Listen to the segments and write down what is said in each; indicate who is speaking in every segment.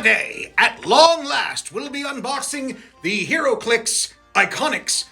Speaker 1: Today, at long last, we'll be unboxing the Heroclix Iconics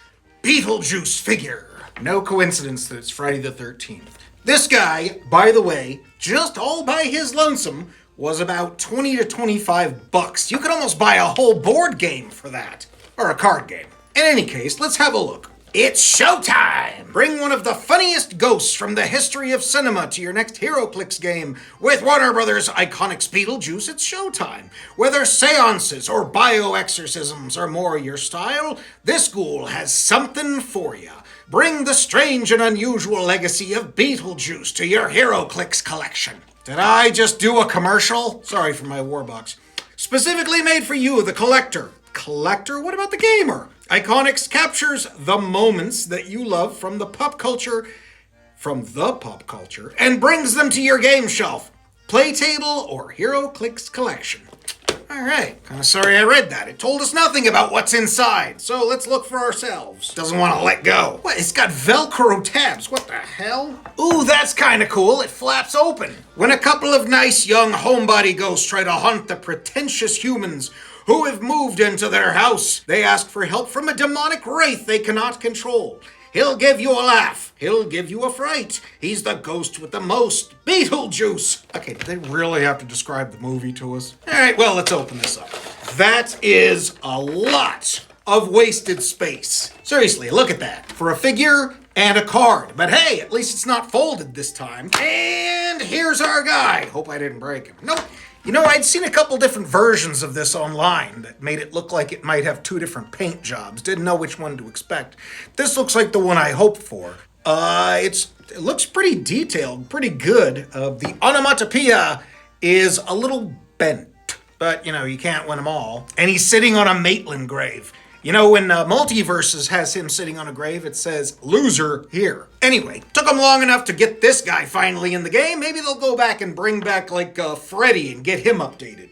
Speaker 1: Beetlejuice figure. No coincidence that it's Friday the 13th. This guy, by the way, just all by his lonesome, was about 20 to 25 bucks. You could almost buy a whole board game for that. Or a card game. In any case, let's have a look. It's showtime! Bring one of the funniest ghosts from the history of cinema to your next Heroclix game. With Warner Brothers' Iconics Beetlejuice, it's showtime. Whether seances or bioexorcisms are more your style, this ghoul has something for you. Bring the strange and unusual legacy of Beetlejuice to your Heroclix collection. Did I just do a commercial? Sorry for my warbox. Specifically made for you, the collector. Collector? What about the gamer? Iconics captures the moments that you love from the pop culture, and brings them to your game shelf, play table, or Heroclix collection. Alright, kinda sorry I read that. It told us nothing about what's inside, so let's look for ourselves. Doesn't want to let go. What, it's got Velcro tabs, what the hell? Ooh, that's kinda cool, it flaps open. When a couple of nice young homebody ghosts try to hunt the pretentious humans who have moved into their house, they ask for help from a demonic wraith they cannot control. He'll give you a laugh. He'll give you a fright. He's the ghost with the most. Beetlejuice. Okay, do they really have to describe the movie to us? All right, well, let's open this up. That is a lot of wasted space. Seriously, look at that. For a figure and a card. But hey, at least it's not folded this time. And here's our guy. Hope I didn't break him. Nope. You know, I'd seen a couple different versions of this online that made it look like it might have two different paint jobs. Didn't know which one to expect. This looks like the one I hoped for. It looks pretty detailed, pretty good. The onomatopoeia is a little bent, but you know, you can't win them all. And he's sitting on a Maitland grave. You know, when Multiverses has him sitting on a grave, it says, loser here. Anyway, took them long enough to get this guy finally in the game. Maybe they'll go back and bring back, like, Freddy and get him updated.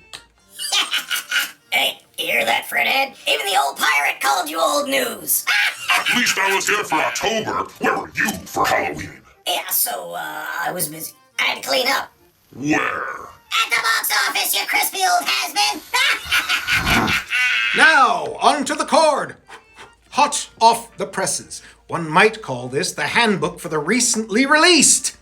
Speaker 2: Hey, you hear that, Fredhead? Even the old pirate called you old news.
Speaker 3: At least I was here for October. Where were you for Halloween?
Speaker 2: Yeah, so, I was busy. I had to clean up.
Speaker 3: Where?
Speaker 2: At the box office, you crispy old has-been.
Speaker 1: Now, onto the card. Hot off the presses. One might call this the handbook for the recently released.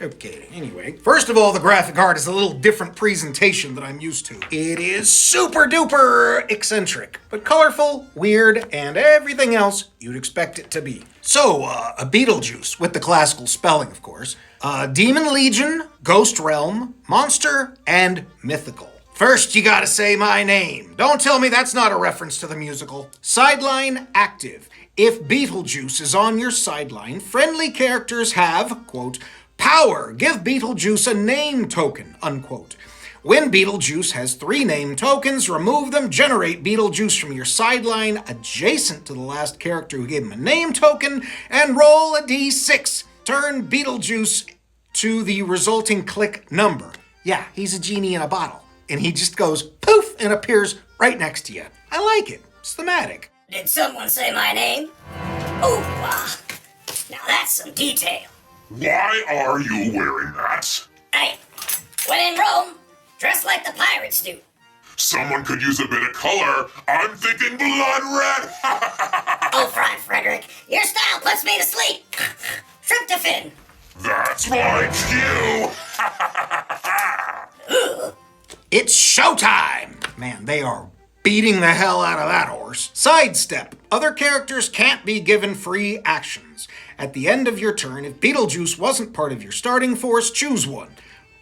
Speaker 1: Okay, anyway. First of all, the graphic art is a little different presentation than I'm used to. It is super duper eccentric, but colorful, weird, and everything else you'd expect it to be. So, a Beetlejuice, with the classical spelling, of course. Demon Legion, Ghost Realm, Monster, and Mythical. First, you gotta say my name. Don't tell me that's not a reference to the musical. Sideline active. If Beetlejuice is on your sideline, friendly characters have, quote, power. Give Beetlejuice a name token, unquote. When Beetlejuice has 3 name tokens, remove them, generate Beetlejuice from your sideline adjacent to the last character who gave him a name token, and roll a d6. Turn Beetlejuice to the resulting click number. Yeah, he's a genie in a bottle. And he just goes poof and appears right next to you. I like it. It's thematic.
Speaker 2: Did someone say my name? Oh, now that's some detail.
Speaker 3: Why are you wearing that?
Speaker 2: Hey, when in Rome, dress like the pirates do.
Speaker 3: Someone could use a bit of color. I'm thinking blood red.
Speaker 2: Oh, Frederick, your style puts me to sleep. Tryptophan.
Speaker 3: That's my cue.
Speaker 1: It's showtime! Man, they are beating the hell out of that horse. Sidestep. Other characters can't be given free actions. At the end of your turn, if Beetlejuice wasn't part of your starting force, choose one.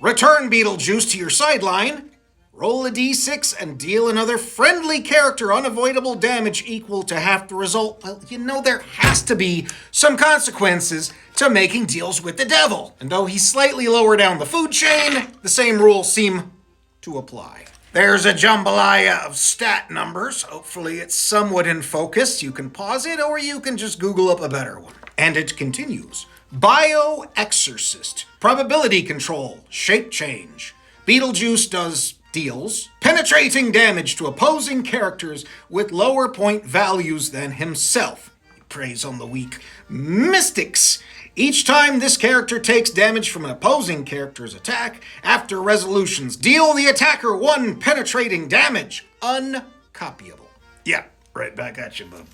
Speaker 1: Return Beetlejuice to your sideline, roll a d6, and deal another friendly character unavoidable damage equal to half the result. Well, you know there has to be some consequences to making deals with the devil. And though he's slightly lower down the food chain, the same rules seem to apply. There's a jambalaya of stat numbers. Hopefully it's somewhat in focus. You can pause it or you can just Google up a better one. And it continues. Bioexorcist. Probability control. Shape change. Beetlejuice deals penetrating damage to opposing characters with lower point values than himself. He preys on the weak. Mystics. Each time this character takes damage from an opposing character's attack, after resolutions, deal the attacker 1 penetrating damage. Uncopyable. Yeah, right back at you, bub.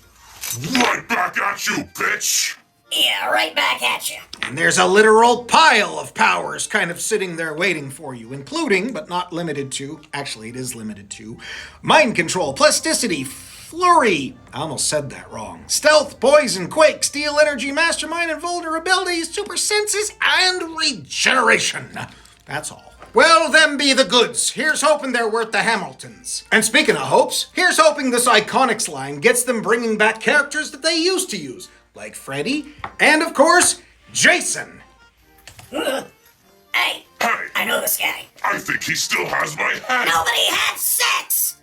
Speaker 3: Right back at you, bitch!
Speaker 2: Yeah, right back at you.
Speaker 1: And there's a literal pile of powers kind of sitting there waiting for you, including, but not limited to, actually it is limited to, mind control, plasticity, flurry, I almost said that wrong, stealth, poison, quake, steel energy, mastermind, invulnerability, super senses, and regeneration. That's all. Well, them be the goods. Here's hoping they're worth the Hamiltons. And speaking of hopes, here's hoping this Iconics line gets them bringing back characters that they used to use, like Freddy, and of course, Jason.
Speaker 2: Hey,
Speaker 3: Hey,
Speaker 2: I know this guy.
Speaker 3: I think he still has my head!
Speaker 2: Nobody had sex!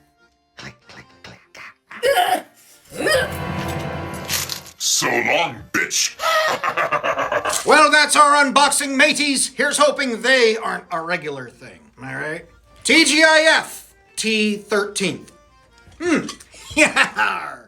Speaker 3: So long, bitch!
Speaker 1: Well, that's our unboxing, mateys. Here's hoping they aren't a regular thing, am I right? TGIF, T13th. Yeah.